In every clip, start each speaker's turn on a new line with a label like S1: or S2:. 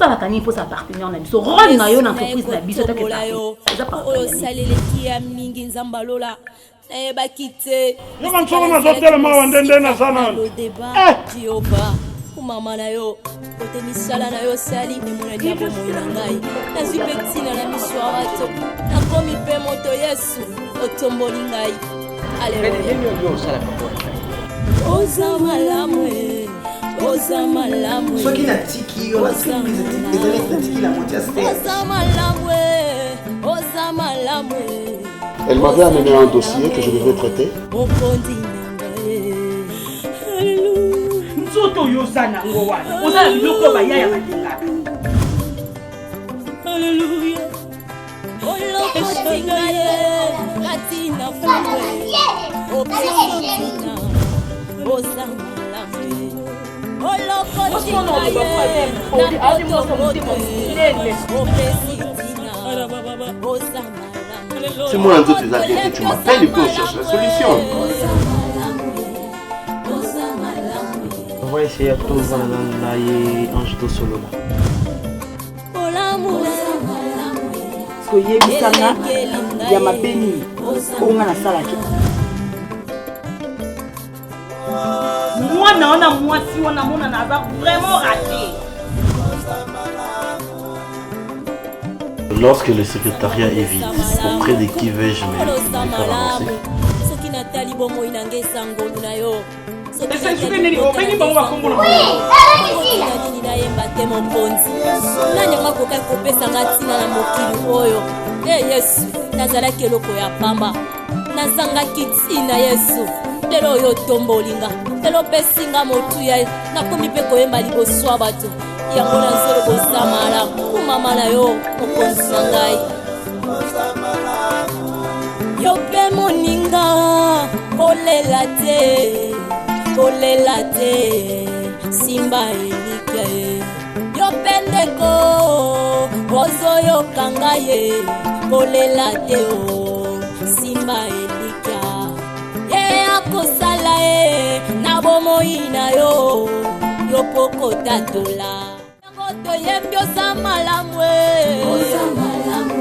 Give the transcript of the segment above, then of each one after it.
S1: osalaka nini mposa partenaire na biso role na yo na entreprise na biso take eza
S2: osaleleki ya mingi nzambalola nayebaki te
S3: yoka nsoko nazotelema wandende na sana
S2: jehova mama na yo kote misala na yo sali emonani ya bomoi na ngai nazwi mpe ntina na miso ya bato nakomi mpe moto yesu otomboli ngai oza malamu oza malamu
S4: soki natiki yo na surprise ezali natiki la moitié
S2: oza malamu oza malamu.
S5: Elle m'avait amené un dossier que je devais traiter.
S1: Nzoto yosana ngowana ozala biloko baya ya matengaka.
S2: Alléluia. Katina fwe. Okitina. Oza malamu. Oloko chikaye.
S5: C'est moi un autre que tu m'appelles et puis on cherche la solution.
S6: On va essayer de trouver un ange de solo.
S7: Parce que yebisanga ya mabeni onga na salaki.
S1: Moi naona mwasi wana mona naza vraiment raté.
S8: Lorsque le secrétariat est vide, auprès de qui vais-je me faire avancer?
S2: Lelo yo tombolinga lelo pesinga motuya nakomi pe koyemba liboso ya bato yango na nzelo bosamala kumama na yo mokonzi na ngai yo pe moninga kolela te simba elike yo pe ndeko ozoyoka ngai kolela te o simba elika kosala na bomoi na yo poko tatola yango toyembi oza malamu oza malamu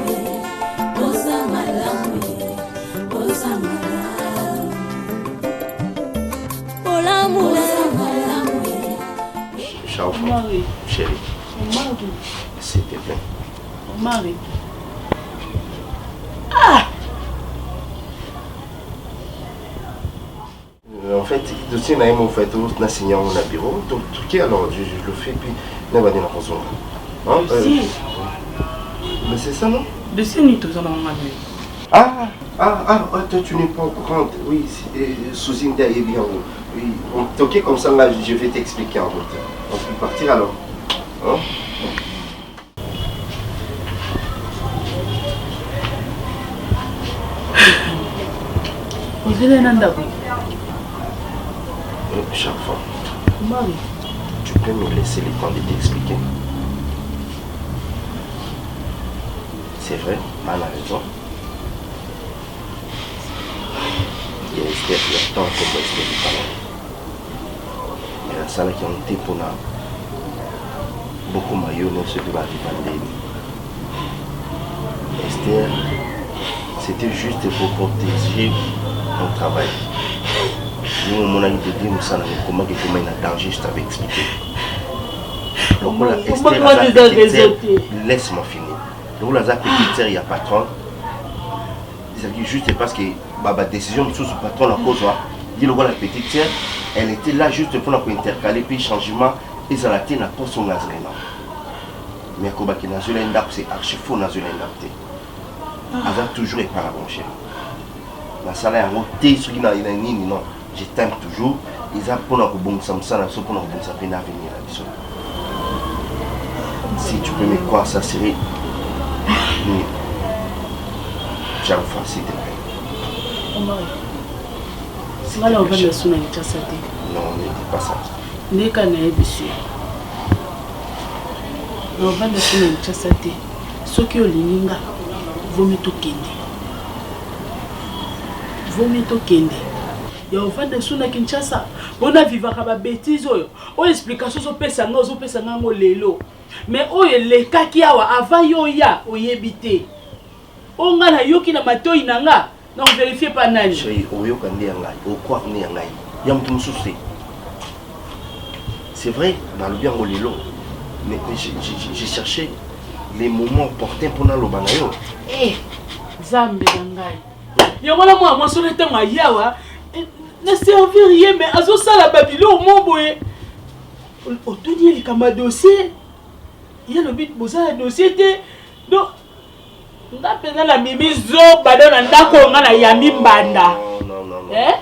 S2: oza malamu oza malamu olamu oza malamu
S5: Ciao, chérie. S'il te plaît.
S1: Marie.
S5: En fait, dossier na imo fait tout na signé au bureau, donc truqué alors je le fais puis na va dire na raison. Hein? Mais c'est ça non?
S1: Dossier ni tout ça dans ma vie.
S5: Toi tu n'es pas au courant. Oui, Souzine est bien. Oui, ok comme ça là je vais t'expliquer en route. On peut partir alors. Hein?
S1: Vous allez nanda.
S5: Chaque fois.
S1: Marie.
S5: Tu peux me laisser le temps de t'expliquer. C'est vrai, Anne a raison. Il y a Esther, il y a tant comme Esther du talent. Il y a la salle qui ont été pour beaucoup de maillots, non ceux qui vont arriver. Esther, c'était juste pour protéger mon travail. Nous, mon ami de dire, nous comment il y a un danger, je t'avais expliqué. Donc, laisse-moi finir. Donc, la petite sœur, il y a patron. C'est juste parce que la décision de ce patron, la cause, il y a la petite sœur, elle était là juste pour intercaler, puis changement, et ça l'a été, n'a pas son nazaré. Mais quand il y a c'est archi faux, nazaré. Elle a toujours été par la bonne. La salle est en haut, ce qui n'a pas non. Je t'aime toujours. Ils ont pour nous bon samsana, pour nous bon sapin à venir là. Si tu peux me croire, ça serait. J'ai enfin, s'il te plaît.
S1: Omar. C'est là où on va le sonner à Tchassate.
S5: Non, ne dis pas ça.
S1: N'est qu'un ébissé. On va le sonner à Tchassate. Ce qui est au lininga, vaut mieux tout kende. Vaut mieux tout kende. Ya ofanda suna Kinshasa bona vivaka ba bêtise oyo explication zo pesa ngo lelo Mais les kaki awa avant yo ya oyebite. Onga na yoki na matoi nanga. Non vérifiez pas nani.
S5: Chérie, oyoka ndi ngai, okwa ndi ngai. Ya mutu mususu. C'est vrai, dans le bien olelo. Mais j'ai cherché les moments opportuns pour le banayo.
S1: Eh, Zambe ngai. Yongola moi sur le temps yawa. Ne servir rien mais azo sala babilo mon boye. Otuni les kama dossier. Il y a le but boza dossier té. Donc nga pena la mimizo badona ndako nga na yami mbanda.
S5: Non.
S1: Eh?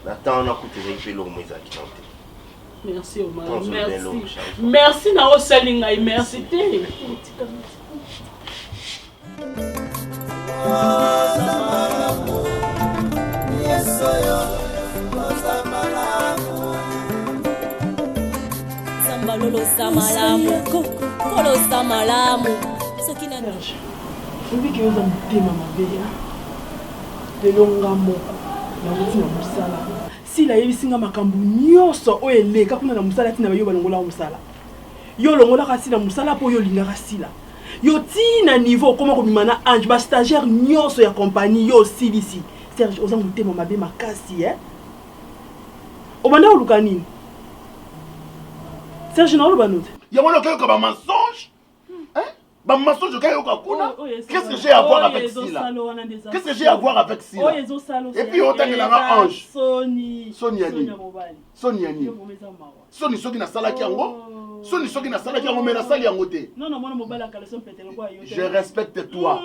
S5: Attends, on a coûté le l'eau mais qui
S1: merci Omar. Merci. Merci na osalinga merci té.
S2: Sambalolo samalamu, kolo samalamu. Sokina
S1: Serge. Obi ki oza mutema mabeya. Delonga moko. Na wuti na musala. Si la yebisinga makambu nyonso o eleka kuna na musala tina bayo balongola musala. Yo longola kasi na musala po yo linga kasila. Yo ti na niveau comment komimana ange ba stagiaire nyonso ya compagnie yo silisi. Serge oza mutema mabe makasi Obanda oluka nini? Serge na oluba note.
S3: Yamona ko ba mensonge? Bah mensonge qu'est-ce que j'ai à voir avec Sila? Qu'est-ce que j'ai à voir avec Sila? Et puis autant que la ange. Soniani. Soni soki na salaki yango. Soni soki na salaki yango mais na sali yango te.
S1: Non moi mobala kaleson petelo kwa yo.
S3: Je respecte toi.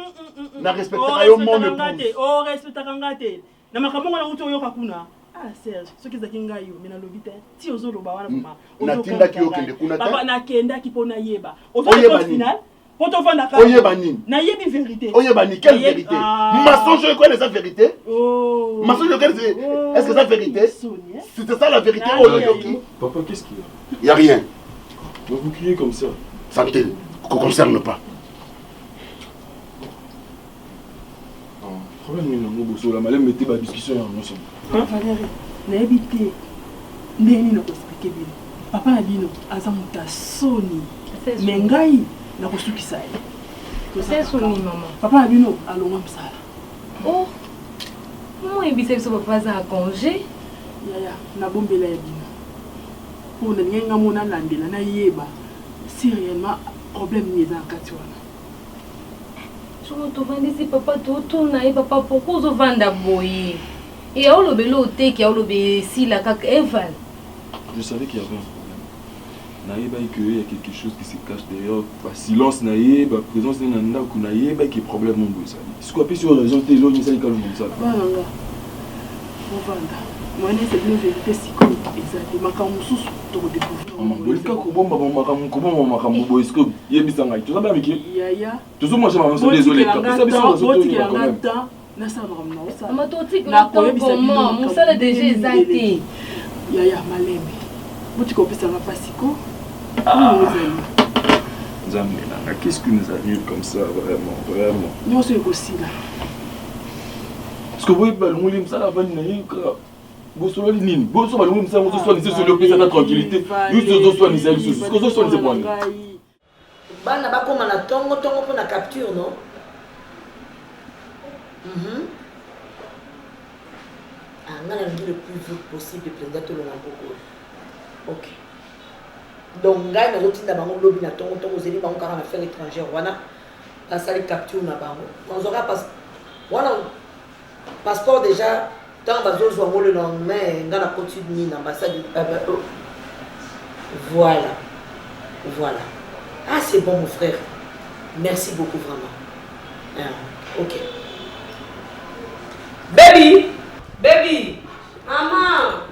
S3: Na respectera yo mon épouse.
S1: Oh respectaka ngate. Na makambo na uto yo kakuna. Ah Serge, soki zakinga yo mena lobite. Ti ozoloba wana mama.
S3: Natinda ki yo kende kuna ta.
S1: Papa na kenda ki pona yeba. Ozoloba final. Na yebi vérité.
S3: Quelle vérité? Mensonge quoi les vérité? Mensonge est-ce que c'est vérité? C'était ça la vérité?
S9: Papa, qu'est-ce qu'il y a?
S3: Il n'y a rien.
S9: Vous criez comme ça.
S3: Ça ne te concerne pas.
S9: Problème est là, madame mettez ma discussion ensemble.
S1: Valérie, n'habitez. N'est-ce pas expliquer bien. Papa a dit non, azamuta soni. Mengai. Na kosukisa ye.
S10: C'est soni maman.
S1: Papa abino alonga msala.
S10: Oh. Maman ebisa biso papa za congé.
S1: Yaya, na bombela ya bino. Pona ngenga mona landela na yeba. Si réellement problème ni za kati wana.
S10: Tu vas dire papa tout na e papa pourquoi on vanda boye. Et on le belo te qui on le be si la kak Eval.
S9: Je savais qu'il y avait un problème. Il y a quelque chose qui se cache derrière. Par silence, par présence, il y a un problème. Si tu as sur la raison, tu as un problème comme ça.
S1: Moi, c'est une vérité psychologique. Exactement. Quand on souffre, tu redécouvres.
S9: Qu'est-ce qui nous arrive comme ça, vraiment?
S1: Non, c'est aussi là.
S9: Parce que vous voyez, ça la vanne, vous soyez nini, vous soyez nini, vous soyez nini, sur le pays, la tranquillité, nous soyez nini, vous soyez nini, pour
S11: bana bakoma na tongo pour la capture, non? On a le plus vite possible de prendre tout le monde. Ok. Donc, gars, nous avons d'abord lobby na tongo aux élèves en carrière affaires étrangères. Voilà, la salle capture na bango. On aura voilà passeport déjà. Tant que nous avons le lendemain, on a continué l'ambassade. Voilà. Ah, c'est bon, mon frère. Merci beaucoup, vraiment. Ok. Baby! Maman!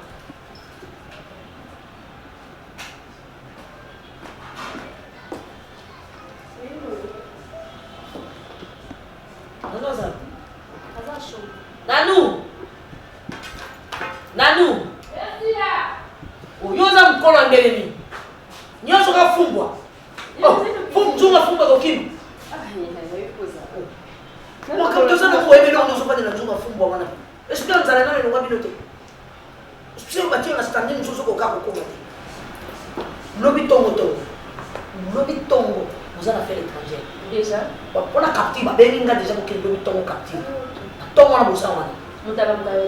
S11: Nanou! Yoza mkono ndeleni. Nyoso kafumbwa. Funga kwa kimi. Mwaka mtosana kwa ebele nyoso pa na nzunga fumbwa wana. Espia nzala na nonga bilote. Espia batio na standing nyoso ko kako ko. Lobi tongo to. lobi tongo vous allez faire étranger
S10: déjà
S11: pour la captive beninga déjà pour que lobi tongo captive tongo na bosa wana
S10: mutala mutala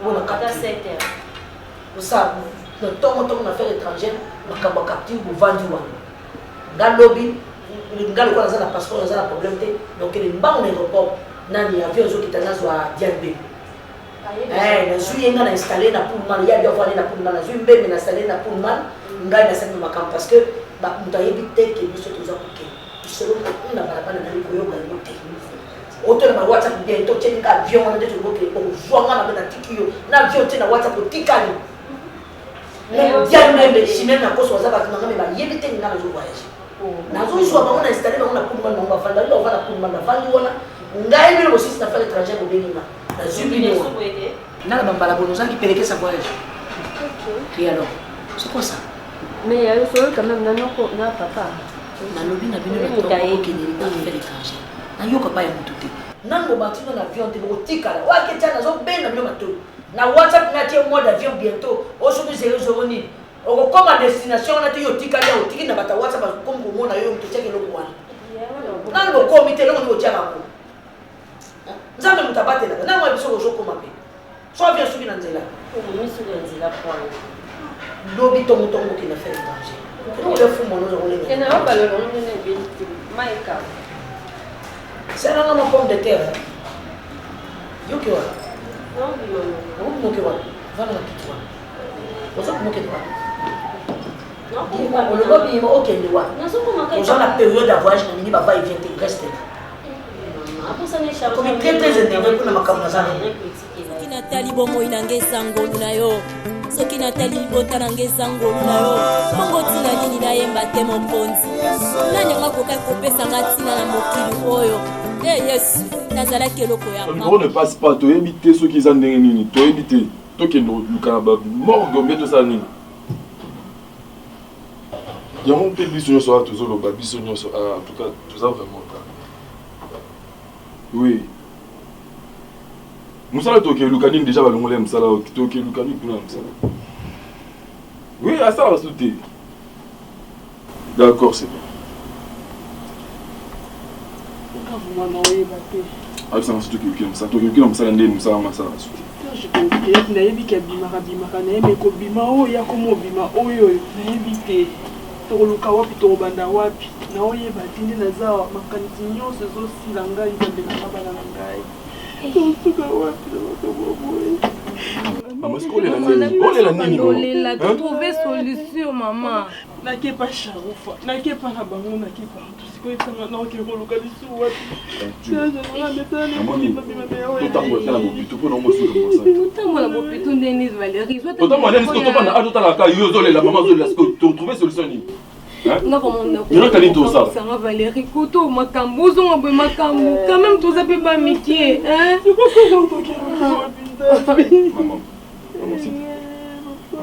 S11: on a
S10: kata 7 heures
S11: ça le tongo na faire étranger makamba captive pour vendre wana ngalobi ngalo kwa za na passeport za na problème té donc les mbang na aéroport nani avion zo kitana zo a Diambe na zui nga na installer na Pullman ya bien voir na Pullman na zui mbembe na installer na Pullman ngai na sema makamba parce que ba mutayebi té que biso toza koke iselo na barabara na liko yoga yote auto na WhatsApp bientôt tena ka avion na ndeto boke ko joanga na tikio na avion tena WhatsApp tikani Diambe chimene na koso za ba ngame ba yebi té nga na zo voyage nazo zo ba on installer ba on na Pullman na on va faire là on va na Pullman na vandi wana ngai mimi aussi na faire étranger au Bénin la Zubine na la bambala bonoza qui peleke sa voyage. OK. Et alors, c'est quoi ça?
S10: Mais il y a le sol quand même na papa.
S11: Na lobi na bino na tongo qui n'est pas fait l'étranger. Na yoka pa ya mututé. Nango batino na avion te botika la. Wa ketia na zo ben na bino mato. Na WhatsApp na tie mode avion bientôt. O so 00 ni. O comme à destination na te yotika ya otiki na bata WhatsApp comme ko mona yo mtetia ke loko wana. Nango komite longo ni otia ko. Nzambe mutabate na na mwa biso ko joko mape. So vient subi na nzela.
S10: Mimi subi na nzela point.
S11: Lobi tongo qui na fait étranger. On le fou mon on le.
S10: Et na ba le on ne bien maika.
S11: C'est là ma pomme de terre. Yo ki wa.
S10: Non, yo.
S11: On mo ki wa. Va na kitwa. Ozo mo ki wa.
S10: Non,
S11: on le lobi mo OK ndi wa.
S10: Na so ko makai.
S11: Ozo la période de voyage na nini baba il vient te rester. Comme très énervé pour makambo na sana.
S2: Soki natali bomoi na ngeza ngolu na yo. Soki natali libota na ngeza ngolu na yo. Bongo tina nini na yemba te mokonzi. Nani ngakoka kopesa ngatina na mokili oyo. Yesu, nazalaki eloko ya
S9: papa. On ne passe pas to éviter ceux qui ont ndenge nini. To éviter. To kendo luka ba morgo mbeto sa nini. Il y a mon petit biso sur tout zo lo ba biso nyonso en tout cas tout ça vraiment. Oui. Moussala toke lukani déjà va l'ongolais moussala toke lukani kuna moussala. Oui, à ça va sauter. D'accord, c'est bon. Ah, ça va sauter que ça toke que moussala ndé moussala moussala.
S1: Je comprends. Na yebika bimaka na yemeko bima o ya komo bima oyo na yebite. Tokoluka wapi tokobanda wapi na oyeba tinde naza makanisi nyonso ezosila ngai nzambe na mabala na ngai tosuka wapi na bakoboboye
S9: Maman, est-ce qu'on est la nini? On est la nini?
S10: On a trouvé solution, maman.
S1: Nakepa sharufa, nakepa na bango, nakepa tout ce que ça na okelo lokalisu wapi.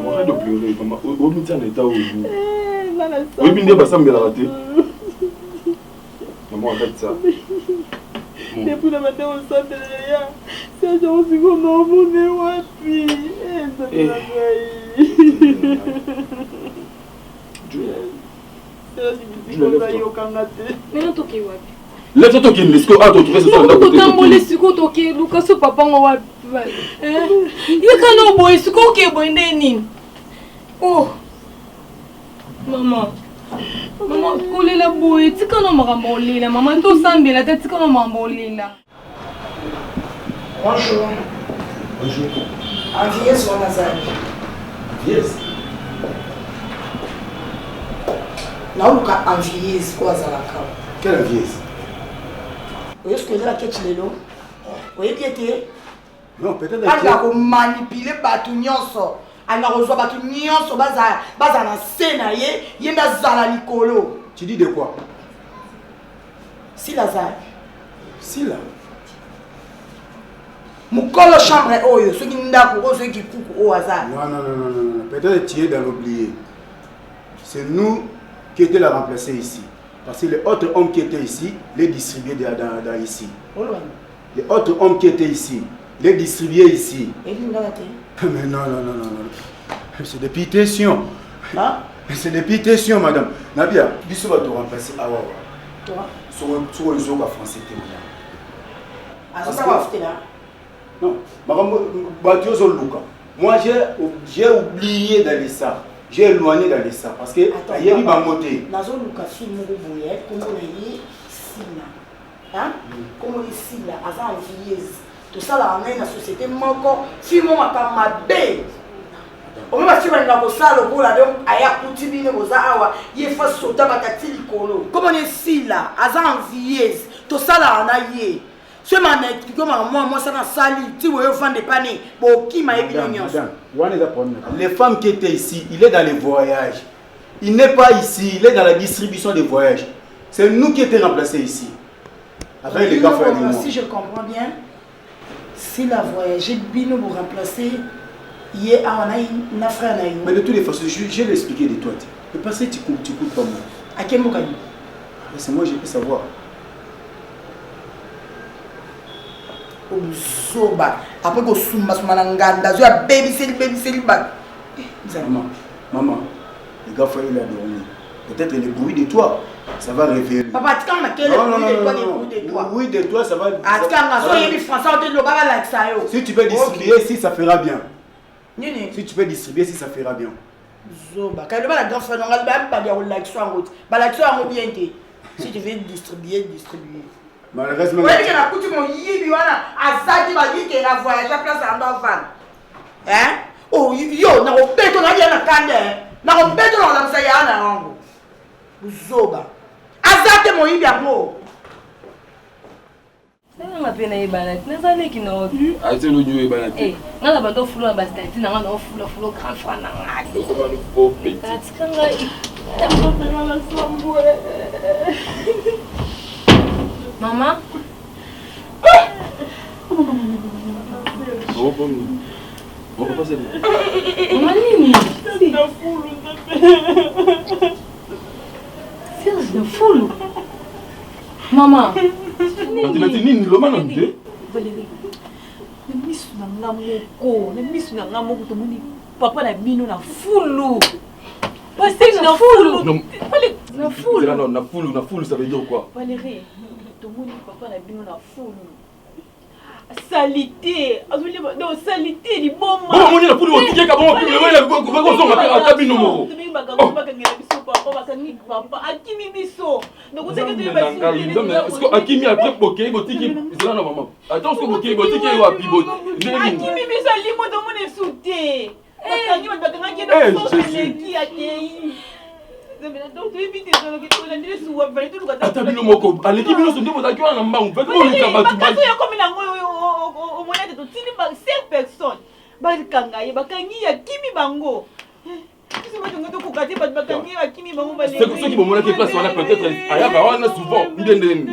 S9: Arrête de pleurer, maman. Au milieu d'un état où oui, bien bah ça me l'a raté. Maman, arrête ça.
S1: Depuis le matin, on s'en fait rien. C'est genre aussi qu'on a emmené wapi.
S9: Lève-toi qui me laisse. Ah, tu trouves ça dans
S10: côté. Tu papa wapi. Yekana boy siko ke boy ndeni. Oh. Maman. Maman kolela boy tikana makambo lela. Maman to sambela ta tikana makambo lela.
S11: Bonjour.
S3: Bonjour.
S11: Aviez ou Nazari?
S3: Yes.
S11: Là où ka aviez quoi za la ka?
S3: Quelle aviez?
S11: Est-ce que la quête lelo? Oui, bien été.
S3: Non, peut-être
S11: que anga ko manipuler batu nyonso. Anga kozwa batu nyonso baza na scène ye, yenda zala likolo.
S3: Tu dis de quoi?
S11: Si Lazare.
S3: Si là.
S11: Mukolo chambre oyo, ceux qui ndako oyo ceux qui kuku au hasard.
S3: Non. Peut-être tu es dans l'oublié. C'est nous qui étions la remplacer ici. Parce que les autres hommes qui étaient ici, les distribuaient dans ici. Les autres hommes qui étaient ici, les distribuer ici.
S11: Et vous l'avez?
S3: Mais non. C'est des pétitions.
S11: Hein?
S3: C'est depuis tes sûr, madame. Nabia, Bissou va te remplacer. Ah ouais.
S11: Toi?
S3: Sur le zoo français, madame.
S11: Ah, ça va faire là?
S3: Non, moi j'ai oublié d'aller ça. J'ai éloigné d'aller ça. Parce que il y a eu ma montée.
S11: Nazo Luka film Mouroubouyet, comment on est Sina. Hein? Comment on est Sina, avant Viez. Tout ça là, on est dans la société, encore film on m'a pas bé. On m'a fait un gros sale au là donc aya kutibine boza awa yefa sota bakati likolo. Comment on est Sina, avant Viez. Tout ça là on a yé. Ce matin, moi, ça m'a sali, tu vois, au fond des paniers, bon, qui m'a évidemment.
S3: Les femmes qui étaient ici, il est dans les voyages. Il n'est pas ici, il est dans la distribution des voyages. C'est nous qui étions remplacés ici. Avec les gars,
S11: si je comprends bien, si la voyagé, Bino vous remplacer, hier, on a une affaire.
S3: Mais de toutes les façons, je vais l'expliquer de toi. Le passé, tu coupes pas moi.
S11: À quel moment?
S3: C'est moi, je peux savoir.
S11: Soba après que sumba nganda zo baby ba
S3: maman les gars faut aller dormir peut-être le bruit de toi ça va réveiller
S11: papa tu quand quel bruit de toi
S3: oui de toi ça va
S11: so yebi français on te lo baba like ça yo
S3: si tu peux distribuer si ça fera bien si tu peux distribuer si ça fera bien
S11: zoba quand le bala grand frère ngal ba dia like so en route ba like so en bien si tu veux distribuer
S3: malheureusement
S11: oui que la coutume mon yibi wana azadi ba dit que la voyage à place en van hein oh yo na obeto na dia na kande na obeto na msa ya na wangu uzoba azate mo yibi amo
S10: na pena ibana tinazale kino
S9: ate lo nyo ibana
S10: eh ngala bantu fulu ba stati na ngala fulu grand frère na ngati
S9: ko ba ko pe
S10: atikanga na sambwe Maman?
S9: Oh, papa, c'est bon.
S10: Maman, c'est de foule. C'est de foule. Maman.
S9: Quand tu as dit ni le man en deux.
S7: Le misu na ngamoko, le misu na ngamoko to moni papa na bino na foule. Parce que na foule.
S9: Non.
S7: Na foule.
S9: Non, na foule, ça veut dire quoi?
S7: Valérie. Tout le monde papa na bino na foule. Salité, non salité li bomba.
S9: Bon moni na foule otiké ka bon le wala ko so ngapela tabino mo.
S7: Papa akimi biso. Donc on sait que tu
S9: vas est-ce que akimi après boké botiki c'est là maman. Attends ce que boké botiki wa pibo.
S7: Akimi biso limo to mone souté. Bakangi bakanga ki do so leki akei.
S9: Atabino moko aleki bino sonde bota kiwa na mbangu fait ko lika batu ba
S7: ya komi na ngo o moya de to tini ba 5 personnes ba kanga ye bakangi ya kimi bango c'est moi donc to kokati ba bakangi ya kimi bango ba
S9: c'est ceux qui vont monter place wana peut-être aya ba wana souvent ndende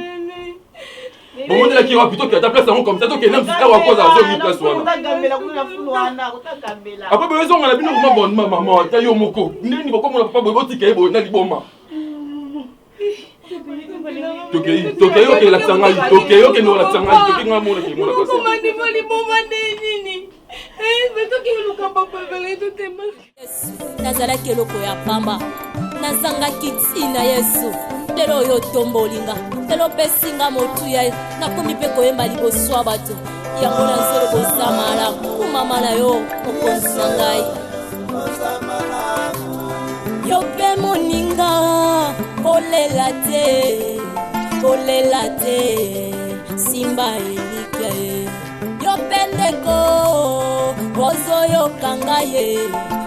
S9: bon on est qui va plutôt que ta place comme ça donc même si ça va cause à zo mi place wana
S7: gambela kuna fulu wana utagambela
S9: après bezo ngala bino kuma bon maman ta yo moko ndeni boko mona papa bobo tika ebo na liboma Tokei ok la tsangai tokei ok no la tsangai tokei ngamona ki mona kosa
S10: komandi mali bomba nini betoki luka papa vele to tema
S2: nazalaki eloko ya pamba nazangaki ntina Yesu lelo oyo tombolinga lelo pesinga motuya nakomi mpe koyemba liboso ya bato yango nazolo kosamala kumama na yo mokonzi na ngai yo mpe moninga kolela te simba elika ye yo mpe ndeko ozoyoka ngai ye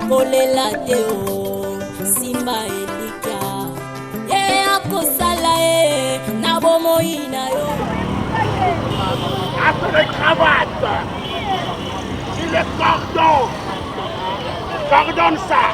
S2: kolela te o simba elika ye akosala ye na bomoi na yo
S12: après les cravates sur les cordons cordonne ça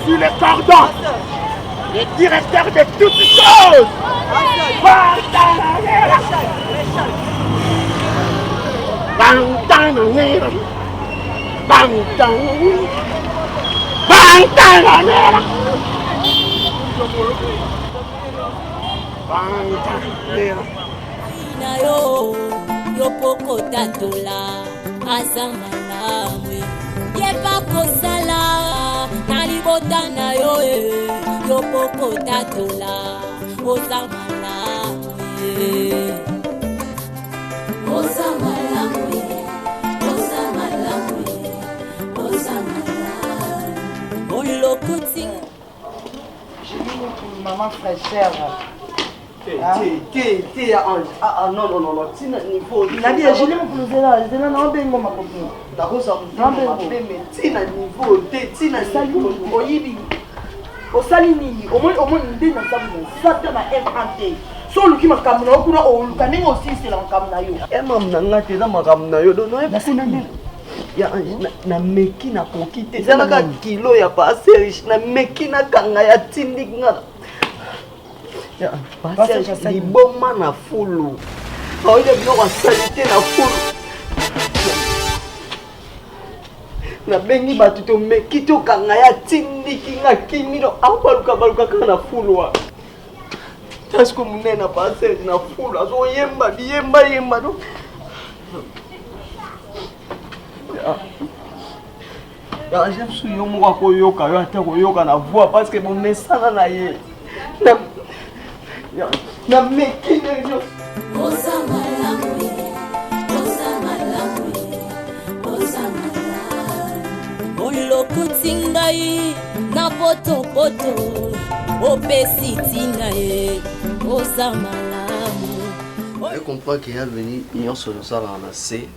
S12: suis le cordon, le directeur de toutes choses.
S2: na yo yopoko tatola aza malamu yeba kosala na libota na yo yopoko tatola oza malamu oza malamu oza malamu oza malamu olokuti
S6: maman fraîcheur. T'es Ange. Ah non, Tina niveau.
S11: Il a dit, je l'ai posé là, je l'ai non, ben, ma copine.
S6: D'accord, ça me mais Tina niveau, Tina
S11: niveau. Oyibi. Au salini, au moins, une dîne dans sa bouche. Ça, tu m'as inventé. Solo qui m'a camé, on a au Lucaning aussi, c'est la camnayo.
S6: Et maman, n'a pas ma camnayo, non, ya na meki na kokite zana ka kilo ya passer na meki na kanga ya tindi ngala ya passer liboma na fulu oide bino kwa salite na fulu na bengi batu to meki to kanga ya tindi kinga kimino akwaluka baluka kana na fulu wa tasko munena passer na fulu azo yemba no j'aime ce yo mo ko yoka yo ata ko yoka na voix parce que mon messana na ye na mekine yo
S2: oza malamu olokuti ngai na potopoto opesi tina ye oza malamu
S6: je comprends qu'il y a venu nyonso losala na se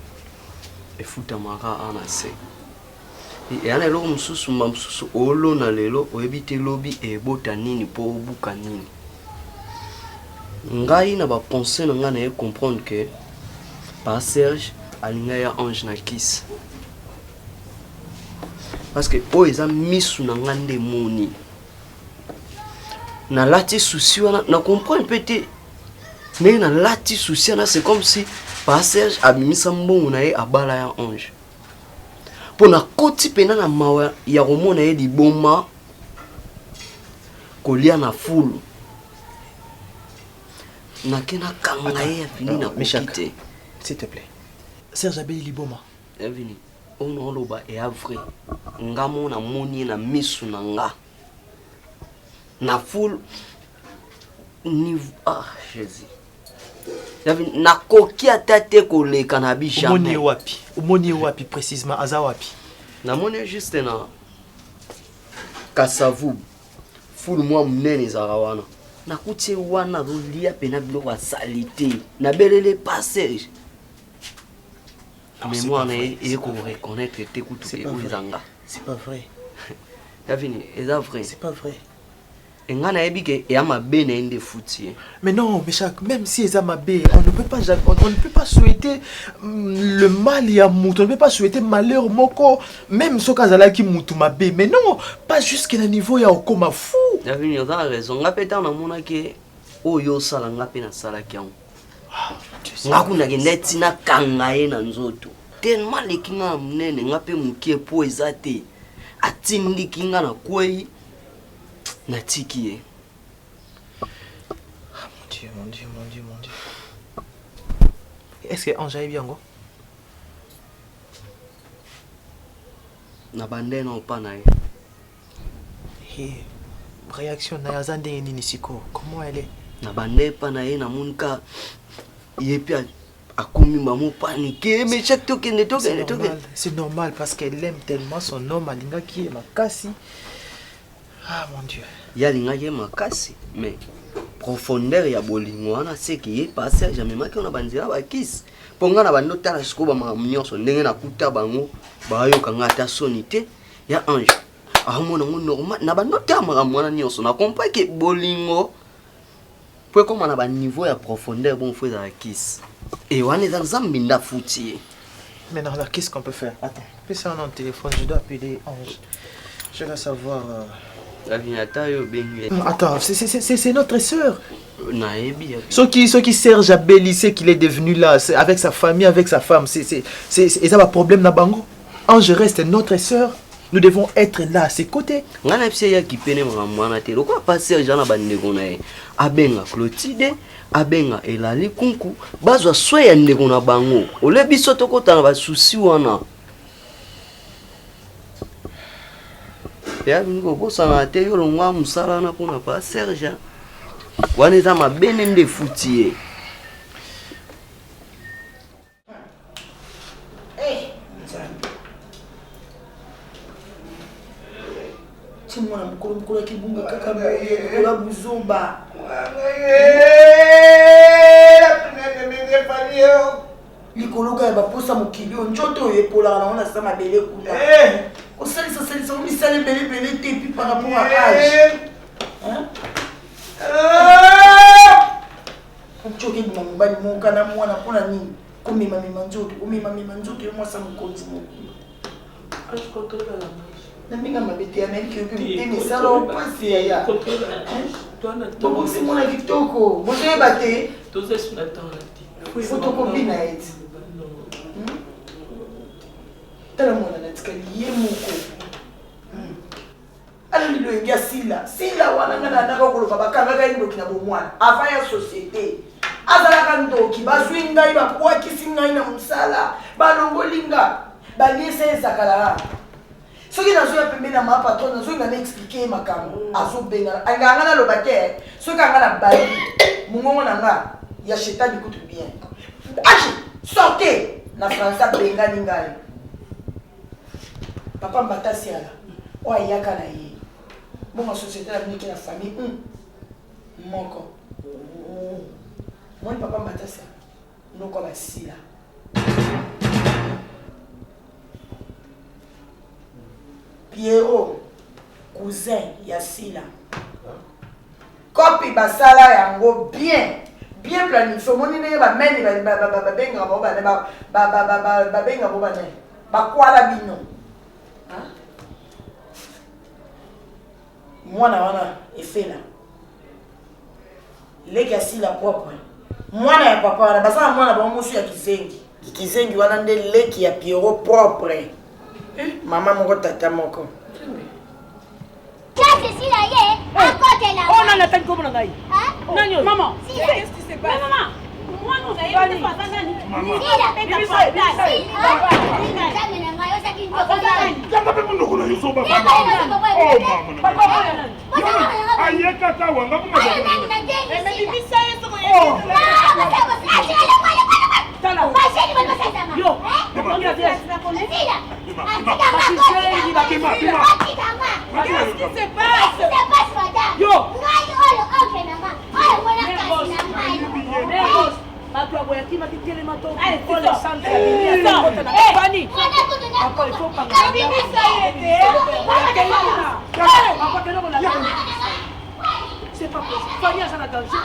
S6: efutamaka ana se et ana eloko mosusu mosusu olona lelo oyebi te lobi ebota nini mpo obuka nini ngai na bapense na ngai naye comprendre que par Serge alinga ya Ange na Kiss parce que oyo eza misu na ngai nde moni nalati susi wana na comprendre mpe te mais nalati susi wana c'est comme si par Serge abimisa mbongo na ye abala ya Ange pona koti pena na mawa ya romona ye liboma kolia na fulu nakena kanga ye fini na kokite
S4: s'il te plaît Serge abeli liboma
S6: evini ono loba e avre ngamo na moni na misu na nga na fulu ni Jésus yavi nakoki ata te koleka na bi jamais
S4: omoni wapi précisément aza wapi
S6: na moni juste na Kasavu fulu mwa munene ezaka wana nakuti wana rolia pena biloko salite na belele passage mais moi on est ko reconnaître te kutu ke uzanga
S4: c'est pas vrai
S6: yavini eza vrai
S4: c'est pas vrai
S6: engana ebike ya mabe na ende fouti
S4: mais non Méchac même si eza mabe on ne peut pas souhaiter le mal ya mutu on ne peut pas souhaiter malheur moko même soka zala ki mutu mabe mais non pas jusqu'à le niveau ya okoma fou
S6: yavini on a raison ngapeta na mona ke oyo sala ngape na sala kyango ngakuna kende tina kanga ye na nzoto tellement lekinga munene ngape mukie po ezate atindi kinga na kwei natiki
S4: mon Dieu est-ce que Ange est bien go
S6: na bande na opana
S4: ye réaction na yazande nini siko comment elle est
S6: na bande pana ye na munka yepi akomi maman paniqué mais chaque token
S4: c'est normal parce qu'elle aime tellement son homme alinga qui est makasi. Ah mon Dieu.
S6: Yalinga ye makasi mais profondeur ya bolingo wana c'est que ye passé jamais maki on a bandira ba kiss ponga na bando tala siko ba mamnyonso ndenge na kuta bango ba yo kanga ta sonité ya Ange amona ngo normal na bando tama mwana nyonso na comprend que bolingo pour comme on a ba niveau ya profondeur bon faut za kiss et on est dans zambinda fouti.
S4: Maintenant là qu'est-ce qu'on peut faire? Attends, fais ça dans le téléphone, je dois appeler Ange. Je vais savoir Attends, c'est notre sœur. Ce qui Serge Abeli, c'est qu'il est devenu là, avec sa famille, avec sa femme. C'est un problème na bango. Ange reste notre sœur. Nous devons être là à ses côtés.
S6: Abenga Clotilde, abenga Elali Kunku, bazwa soya ndeko na bango. Ole biso tokota ba souci wana. Ya bingo bosana te yo longwa musala na pona pa Serge. Wana eza mabene nde futie.
S11: Mwana mkolo kibunga kaka bola buzomba. Likoloka ya baposa mokilio njoto epola na ona sama bele kuda. Salisa misale bele te puis par rapport à âge. Hein? Choke di mambani monka na mwana pona nini? Komema njoto yo mwasa mkonzi mokilo. Je contrôle la main. Naminga mabete ya meki yope mtene sala opasi ya. Toko simona kitoko. Bozoye bate.
S13: Toze suna tanga ti.
S11: Photocopie na eti. Tala mwana natikali ye moko. Ala lilo ingia sila wana ngana ndaka koloba bakanga ka ndo kina bomwana. Ava ya société. Azala ka ndoki bazwinga iba kwa kisinga ina musala. Balongolinga. Baliese ezakala. Ce qui n'a pas permis de m'apprendre, ce qui m'a expliqué ma cam, à son bénin, à gagner le bâtiment, ce qui a la baille, mon nanga, y a chéta du coup bien. Sortez, la France a benga ningal. Papa mbata siala, oh y a kanaï. Bon, ma société a mis la famille, moko. Mon papa mbata siala, nous comme si là. Pierrot, cousin Yassila. Copie basala yango bien planifié. Mon nene ba meni ba benga ba benga boba ne. Ba kwala bino. Hein? Mwana wana efela. Leki Yassila propre. Mwana ya papa wana basala mwana ba musu ya kizengi. Kizengi wana nde leki ya Pierrot propre. Maman moko tata moko.
S14: Qu'est-ce qu'il a yé? À côté là.
S1: On a l'attaque comme on a eu.
S14: Non,
S1: maman.
S14: Qu'est-ce qui se passe?
S7: Maman. Moi nous avons pas
S1: c'est pas possible. Fanny a ça dans danger.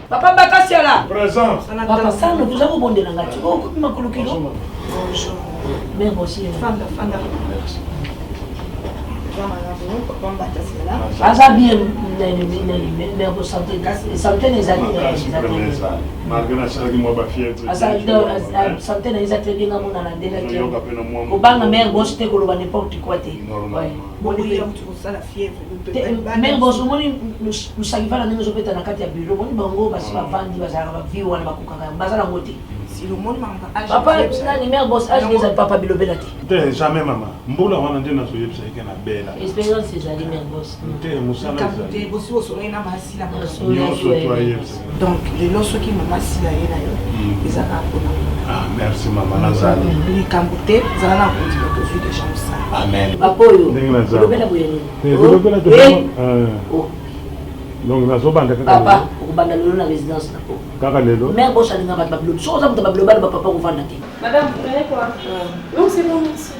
S11: Papa Bakassia là.
S12: Présent.
S11: Papa ça nous avons bon de l'angati. Oh, coupe ma colokilo.
S12: Bonjour.
S11: Même aussi.
S7: Fanda.
S11: Asa bien mais vous sentez santé les amis.
S12: Malgré ça qui moi ba fièvre.
S11: Asa santé les ateliers na mona na dela ki. Ko banga mère boss te ko lo ba n'importe quoi te.
S7: Bon oui, tu vois ça la fièvre.
S11: Mère boss moni musakiva na ningo zopeta na kati ya bureau moni bango basi ba vandi bazara ba viwa na bakukanga bazara ngote.
S15: aussi le monde m'a
S11: papa nani mère boss âge les papa bilobela te
S16: jamais maman mbula wana ndio nazoyebisa yake na bela
S11: expérience ezali mère boss
S16: te musala
S15: ezali bosi osolo na masila
S16: donc
S15: lelo soki mama sila ye na yo ezaka mpona
S16: ah merci maman nazali
S15: likambo te ezala na kondima tozwi deja mosala
S16: amen
S11: papa oyo
S16: bilobela
S11: boyeni
S16: donc nazobanda
S11: papa okobanda lelo na résidence na po
S16: kaka lelo
S11: mère boss alinga bato babilobi soki oza moto babiloba na bapapa kovanda te
S10: Madame, vous prenez quoi?
S11: Non, c'est bon, merci.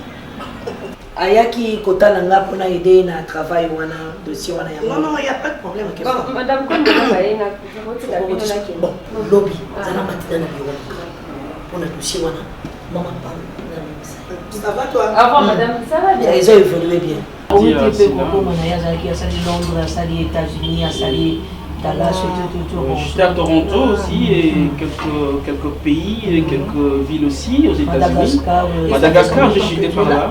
S11: Ayaki kotala nga pona aider na travail wana dossier wana ya
S15: non, il y a pas de problème.
S10: Madame, comme vous voyez,
S11: bon, lobby, zana matina na bureau. Pona dossier wana, maman parle.
S15: Ça va toi?
S10: Avant, madame, ça va bien.
S11: Ils ont évolué bien. Oui, tu peux comprendre, il y a Londres, il y a États-Unis, il y a Dallas,
S17: j'étais à Toronto aussi et quelques pays et quelques villes aussi aux États-Unis. Madagascar, je suis par là.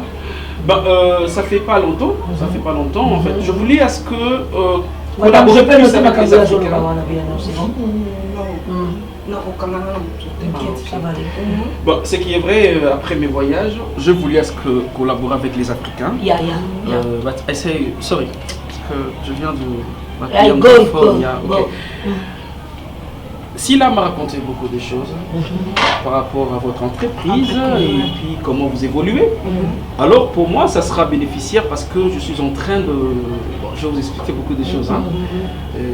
S17: Ça fait pas longtemps. Ça fait pas longtemps en fait. Je voulais à ce que collaborer plus avec les Africains. Bon, ce qui est vrai, après mes voyages, je voulais à ce que collaborer avec les Africains. Sorry, parce que je viens de... Sila m'a raconté beaucoup de choses par rapport à votre entreprise et puis comment vous évoluez. Alors pour moi, ça sera bénéficiaire parce que je suis en train de... Bon, je vais vous expliquer beaucoup de choses.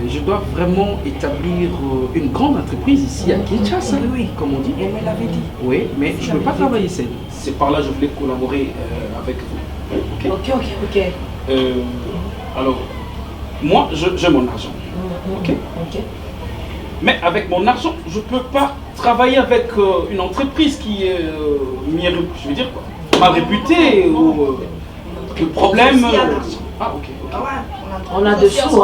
S17: Je dois vraiment établir une grande entreprise ici à Kinshasa, comme on dit.
S15: Elle me l'avait dit.
S17: Oui, mais je ne peux pas travailler seul. C'est par là que je voulais collaborer avec vous.
S11: Ok.
S17: Alors, moi, j'ai mon argent. Ok. Mais avec mon argent, je ne peux pas travailler avec une entreprise qui est, je veux dire quoi, mal réputée ou le problème. Ah, ok.
S11: On a des sous,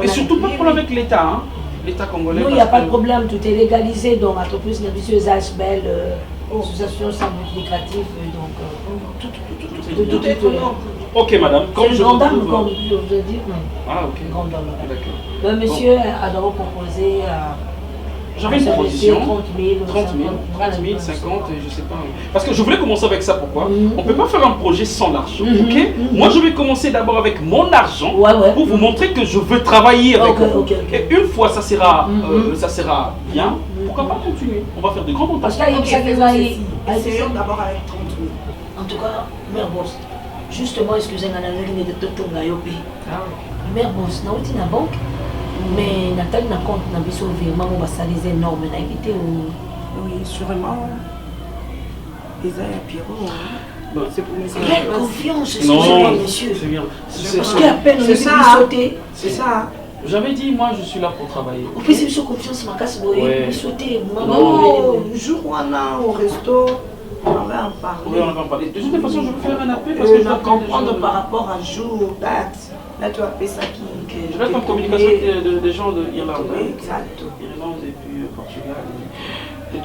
S17: et surtout pas pour avec l'État, hein. L'État congolais.
S11: Non, il n'y a pas de problème, tout est légalisé, donc l'entreprise ambitieuse HBL, association sans but lucratif, donc tout est
S17: ok madame, comme je vous
S11: trouve... comme je vous ai dit.
S17: Ah ok.
S11: D'accord. Le monsieur a d'abord proposé...
S17: J'avais une proposition.
S11: 30 000,
S17: 50, je sais pas. Parce que je voulais commencer avec ça, pourquoi? On ne peut pas faire un projet sans l'argent, ok? Moi je vais commencer d'abord avec mon argent pour vous montrer que je veux travailler avec vous. Et une fois ça sera bien, pourquoi pas continuer? On va faire de grands montages.
S11: Parce qu'il y a
S15: essayons d'abord avec 30 000.
S11: En tout cas, mère boss, justement, excusez-moi, je n'ai pas de temps à yoper. Mère boss, na outi na banque, mais Nathalie na compte na biso virement on va saliser énorme na éviter
S15: oui, sûrement. Isa et Pierrot. C'est pour mes
S11: quelle confiance, excusez-moi, monsieur.
S17: C'est bien.
S11: Parce qu'à peine on est sauté.
S15: C'est ça.
S17: J'avais dit, moi je suis là pour travailler.
S11: Au plus, c'est sur confiance, ma casse, vous sauter.
S15: Non, jour où on a au resto. On va en parler.
S17: Oui, on va en parler. De toute façon, je vais faire un appel
S15: parce que je dois comprendre par rapport à jour, date. Là, tu as fait ça qui.
S17: Je vais être en communication avec des gens d'Irlande.
S15: Oui, exact.
S17: Irlande et puis Portugal.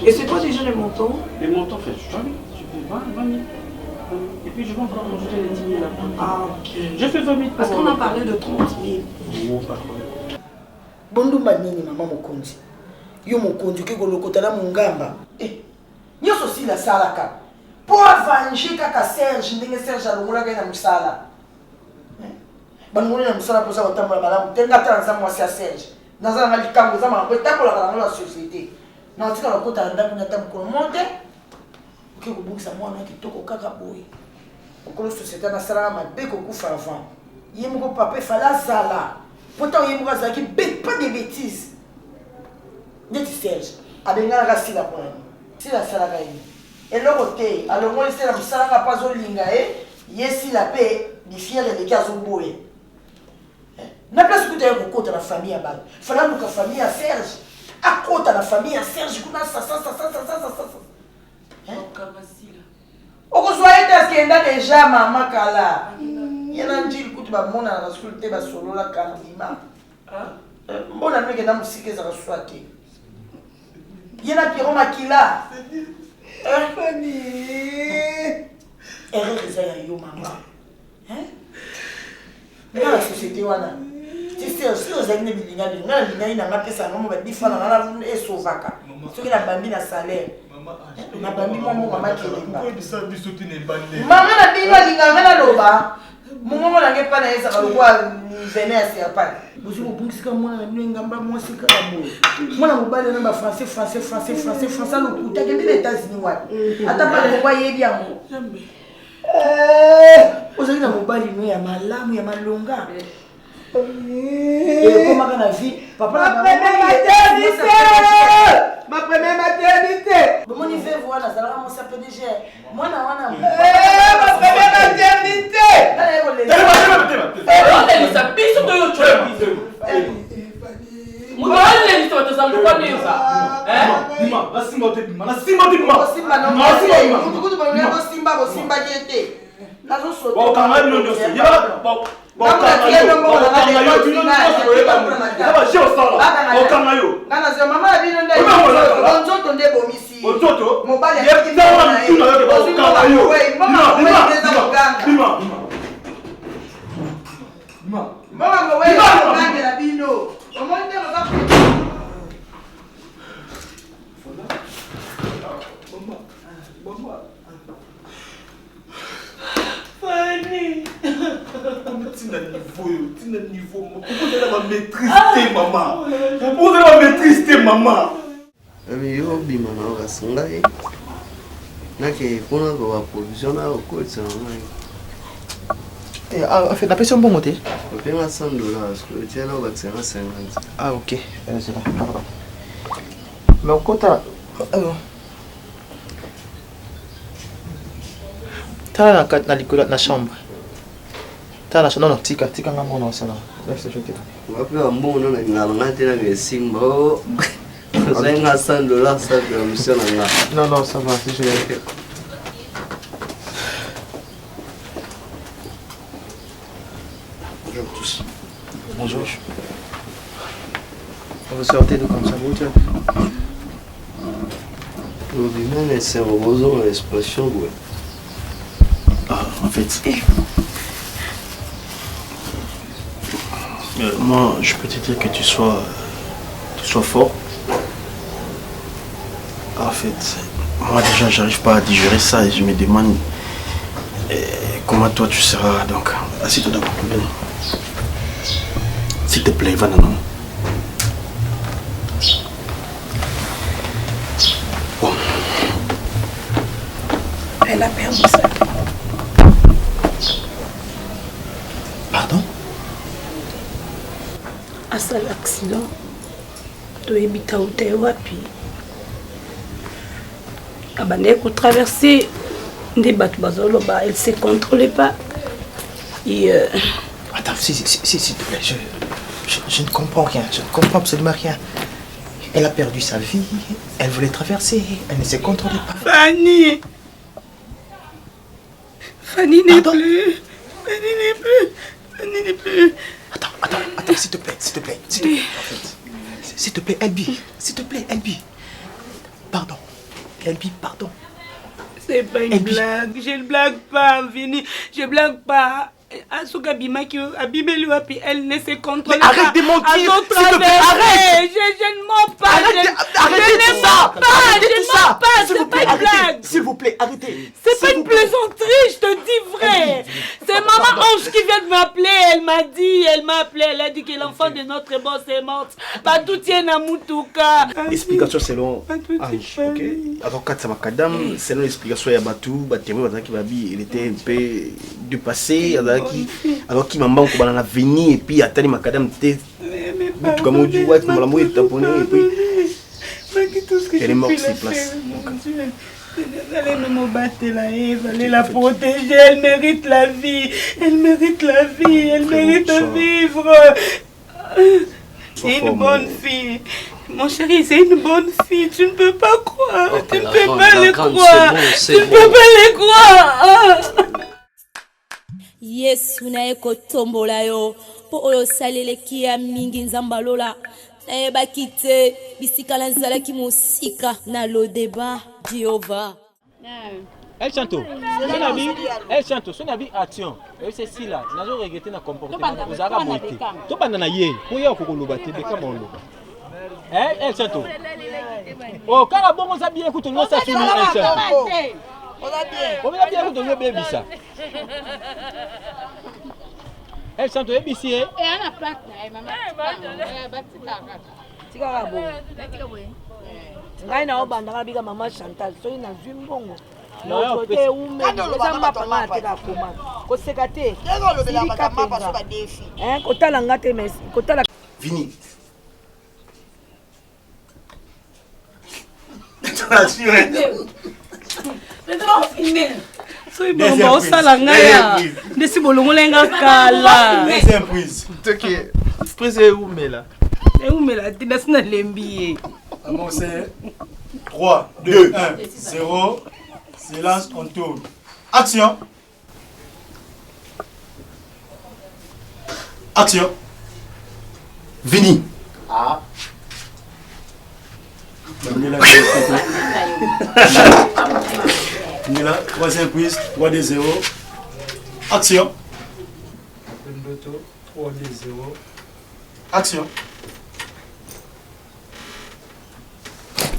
S15: Et c'est quoi déjà les montants?
S17: Les montants, en fait, je fais 20 000. Et puis je vais encore rajouter les 10 000 là.
S15: Ah, ok.
S17: Je fais 20 000.
S15: Parce qu'on a parlé de 30 000.
S17: Oh, pas de problème.
S11: Bondumba nini maman mokonzi. Yo mokonzi ke kolokotala mungamba.
S15: Nyonso si la salaka. Po avancer kaka Serge ndenge Serge alongolaka na musala.
S11: Bangoni na musala posa batambola malamu tenga tala nza mwasi ya Serge. Naza na likambo za mambo tambola kana na société. Na tika la kota ndako na tamko monte. Ke kubukisa mwana kitoko kaka boy. Okolo société na sala mabe ko kufa avant. Yemoko papa fala sala. Pourtant yemoko zaki pas de bêtises. Neti Serge abengana ka sila kwa. Si la salaka yi eloko te alongoli se la musalanga pa zolinga yesi la paix di fiere de kazo boye na place que tu as kokota la famille ya bala fala luka famille ya Serge akota la famille ya Serge kuna sa okozwa ete skenda déjà mama kala yana njili kutu ba mona na rasul te ba solo la kandima mbona nweke na musike za swati Yena Pierrot Makila. Erreur ya yo mama. Hein? Dans la société wana. Tu sais
S15: ozali ne bilinga bilinga bilinga ina ngapesa ngamo ba difana na esovaka soki na bambi na salaire na bambi mo mama kelenga mama na bino linga ngana loba mongo na ngepa na esa kalokwa vene ya serpent bozi bobungisika mwana na bino ngamba mwasi kaka boye mwana mobali na ba français lokuta kende na États-Unis wapi ata pa kokwa yebi yango ozali na mobali no ya malamu ya malonga comment on a vu papa ma première maternité comment il fait voilà ça va mon sapé déjà moi na wana ma première maternité
S13: on est ça biso to yo chwe mudale ni to tazama kwa nini ça
S9: Bima basimba te bima na
S15: simba no mutukutu ba simba jete nazo soto
S9: ba kanga no no ya ba
S12: Tina niveau, pourquoi tu la maîtriser maman? Pourquoi tu la maîtriser maman?
S6: Mais yo bima na rasanga e. Nake kuna kwa provision na ko tsana.
S4: En fait, la personne bon côté.
S6: On paye $100, que tu as là au 50.
S4: Ah ok, c'est bon, pardon. Mais au côté, t'as la chambre. T'as la chambre, non, tika nga mona sana. Laisse le jeter.
S6: On va faire un bon nom na ngate na besimba. Ça y est, $100 ça de monsieur na.
S4: Non, ça va, si je l'ai. Bonjour. Vous sortez de comme ça, vous tiens.
S6: Mais c'est un besoin d'expression.
S8: Ah, en fait. Moi, je peux te dire que tu sois fort. En fait, moi déjà, j'arrive pas à digérer ça et je me demande comment toi tu seras. Donc, assieds-toi d'abord. S'il te plaît, va non. Bon.
S11: Elle a perdu ça.
S8: Pardon?
S11: À ça l'accident, tu es habité au Taïwapi. Elle a traversé des bateaux, elle ne se contrôlait pas. Et
S4: Attends, s'il te plaît, je ne comprends rien, je ne comprends absolument rien. Elle a perdu sa vie, elle voulait traverser, elle ne se contrôlait pas.
S11: Fanny n'est plus. Fanny n'est plus.
S4: Attends, s'il te plaît, Elbi, s'il te plaît, Elbi. Pardon, Elbi, pardon.
S11: C'est pas une blague, je ne blague pas, Vini, je ne blague pas. Asuka Bimaki, Abimeluapi, elle ne se contrôle pas.
S4: Arrête de mentir, s'il te plaît, arrête.
S11: Je ne mens pas.
S4: Arrêtez ça.
S11: C'est pas une blague.
S4: S'il vous plaît, arrêtez.
S11: C'est pas une plaisanterie, je te dis vrai. C'est maman Ange qui vient de m'appeler. Elle m'a appelé. Elle a dit que l'enfant de notre boss est mort. Batou tient à Moutouka.
S8: Explication selon Ange, ok? Alors, quand ça m'a cadam, selon l'explication, il y a Batou, il était un peu dépassé. Alors qu'il m'a manqué dans l'avenir et puis attendez ma cadam était comme on dit ouais comme la mouille taponné et puis elle est morte sur place.
S11: Allez me battre là, Eve, allez la protéger, elle mérite la vie, elle mérite de vivre. C'est une bonne fille. Mon chéri, c'est une bonne fille, tu ne peux pas croire, tu ne peux pas les croire, tu ne peux pas les croire.
S2: Yesu na eko tombola yo po oyo saleleki ya mingi nzamba lola nayebaki te bisika na nzalaki mosika na lodeba Jehova.
S18: Elle chante. Elle chante. Son avis action. C'est si là. Nous avons regretté notre comportement. Vous avez monté. Tout le monde a yé. Pour y avoir le bâti, comment on le. Elle chante. Oh, quand bon on a bien écouté, nous ça sur elle chante. On a bien écouté le bébé ça. Elle chante ABC.
S14: Et on a pas maman.
S11: Tika bo. Ngai na obanda bika mama Chantal. So ina zwimbongo. Non, côté où même ça m'a pas mal à comment. Ko sekate. Hein, kota la ngate mais kota la
S8: Vini.
S10: Mais trop fini. Soy bon sala ngaya. Ndesi bolongo lenga kala.
S8: Deuxième prise.
S4: Ok. Prise est où mais là?
S10: Et où mais là, tu laisses na lembi.
S12: Comment c'est 3, 2, 1, 0. Silence, on tourne. Action. Action.
S8: Vini.
S12: Ah. Mila, troisième prise, 3 des 0. Action. 3 des 0. Action.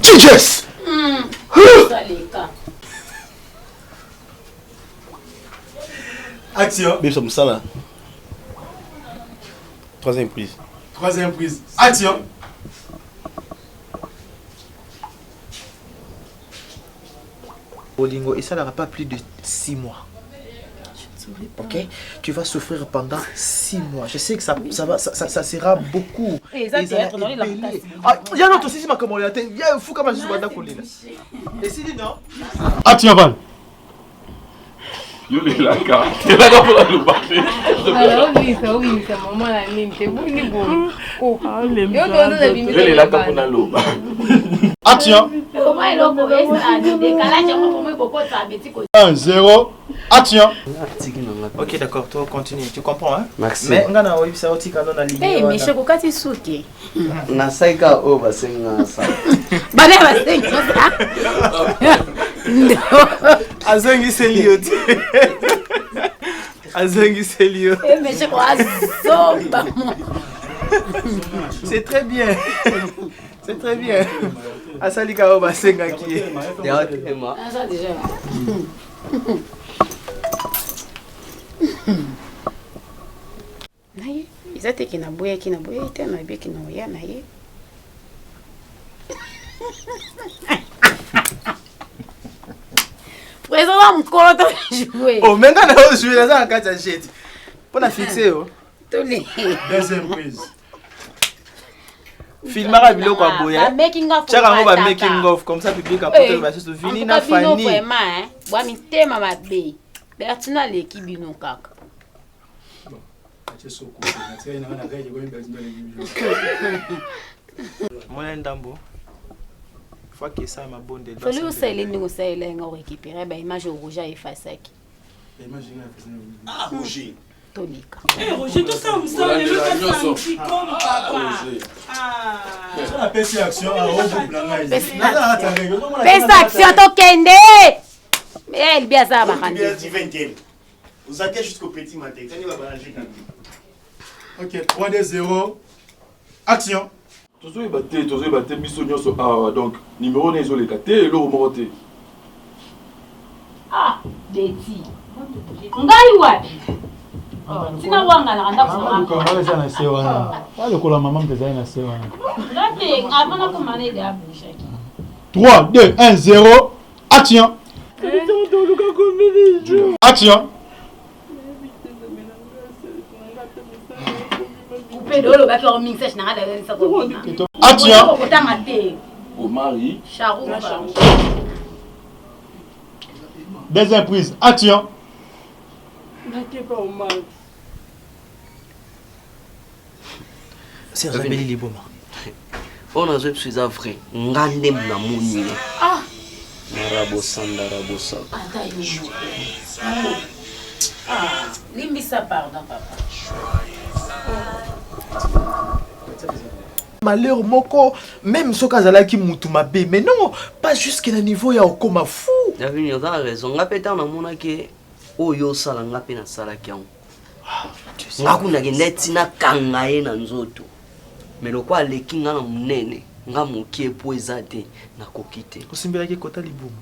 S8: Jesus!
S12: Action.
S8: Bim som ça là. Troisième prise.
S12: Troisième prise. Action.
S4: Bolingo, et ça n'aura pas plus de 6 mois. Ok, tu vas souffrir pendant 6 mois. Je sais que ça sera beaucoup.
S10: Et ça théâtre non, il a
S4: il y a notre système comme on l'a il y a un fou comme un journal collé là. Et si non.
S12: Action Val.
S9: Yo les laka. Les laka pour la parler.
S10: Alors oui, c'est maman la nime, c'est bon ni bon. Oh, yo
S9: les laka pour la loba.
S12: Action.
S14: Comment il a trouvé ça? Décalage, comment il peut ça?
S12: 1, 0. Action.
S4: Ok, d'accord, toi continue, tu comprends hein?
S6: Merci.
S4: Mais on a eu ça aussi quand on a ligne.
S10: Eh, mais je crois que souki.
S6: Na saika o basenga sa.
S10: Bana basenga sa.
S4: Azangi Selio. Azangi Selio.
S10: Eh, mais je crois zomba.
S4: C'est très bien. C'est très bien. Asalika o basenga qui.
S6: Ya tema.
S10: Ah ça déjà. Naye, izate kina boya ite na bia kina oya naye. Présent mkolo to jouer.
S4: Oh, maintenant on joue là ça en quatre jets. Pour la fixer oh.
S10: Tolé.
S12: Deuxième prise.
S4: Filmera biloko ya boya.
S10: Making of.
S4: Chaka ngo ba making of comme ça public a porter ba sur Vini na Fanny.
S10: Vraiment hein. Bwa mitema mabe. Bertina leki bino kaka.
S4: Mwana ndambo. Faut que ça ma bonne de.
S10: Fallait aussi aller négocier là on récupérer ba image rouge à effacer.
S12: Ah Roger.
S10: Tonika.
S7: Eh Roger tout ça ça le senti comme papa. Ah.
S12: On appelle cette action à regroupe là.
S10: Pesa action to kende. Mais elle bien ça va rendre.
S8: Vous attendez jusqu'au petit matin.
S12: Ok, 3 des 0. Action.
S9: Tozo batté biso nyonso ah donc numéro nezo le katé et le remonté.
S14: Ah, Betty. Ngai wapi? Sina wanga na kanda kusema.
S12: Kama sana na sewa na. Wale kula mama mtezai na sewa na.
S14: Ngate ngavana kama na ile hapo shaki.
S12: 3 2 1 0. Action. Action.
S14: Pedro ba faire mixage na ala ça ko.
S12: Action.
S9: Au mari.
S14: Charou.
S12: Deuxième prise. Action.
S4: C'est Rabeli Liboma.
S6: On a joué sur vrai. Ngande na moni.
S14: Ah.
S6: Rabosa.
S14: Ah, limbi ça pardon papa.
S4: malheur moko même soki azalaki mutu mabe mais non pas jusqu'à un niveau ya okoma fou.
S6: Davini oza na raison nga pe ntango namonaki oyo osala nga mpe nasalaki yango nga kundaki neti nakanga ye na nzoto mais loko aleki nga na monene nga mokie po eza te nakoki te
S4: osimbelaki kota libumu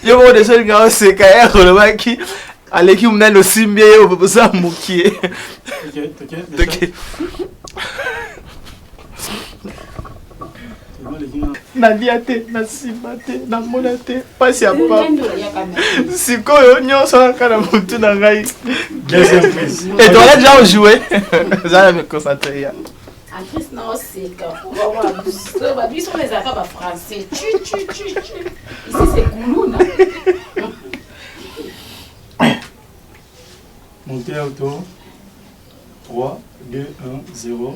S4: yo mo de sel nga oseka ya kolobaki aleki munene osimbi ye oza mokie ok nalia te nasimba te namona te pasi ya papa sikoyo nyonso kaka na motu na ngai et toi déjà joué zala me concentrer ya
S14: en plus non c'est quand babi sont les arabes français tu ici c'est Koulouna
S12: montez auto 3 2 1 0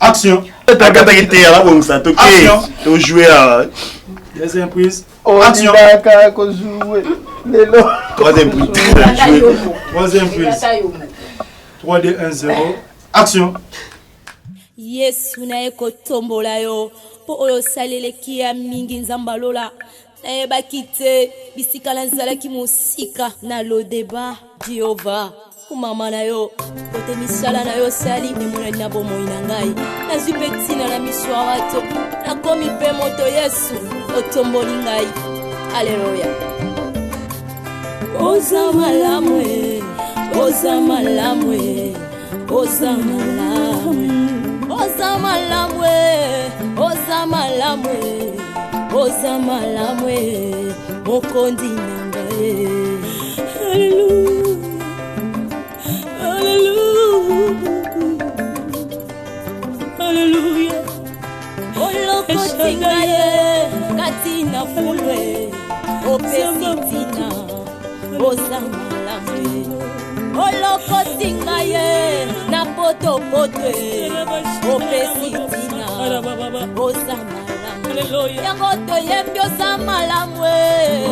S12: action.
S8: Action. Tu joues à.
S12: Deuxième prise.
S4: Action.
S8: Troisième prise.
S12: Troisième prise. 3 2 1 0 action.
S2: Yesu na ekotombola yo po oyo saleleki ya mingi nzambalola nayebaki te bisika nazalaki mosika na lodeba Jehova mama na yo kote misala na yo sali emonani na bomoi na ngai nazwi mpe ntina na miso ya bato nakomi mpe moto Yesu otomboli ngai aleluya oza malamu oza malamu oza malamu oza malamu oza malamu oza malamu mokondi na ngai aleluya Alléluia. Olokotinga ye katina fulwe opesitina ozamalame olokotinga ye na potopotwe opesitina ozamalame yango toyembi ozamalamwe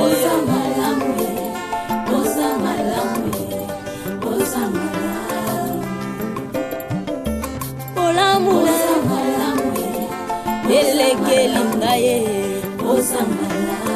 S2: ozamalamwe ozamalamwe ozamalamwe Olamwe, elegeli ngaye, ozamala.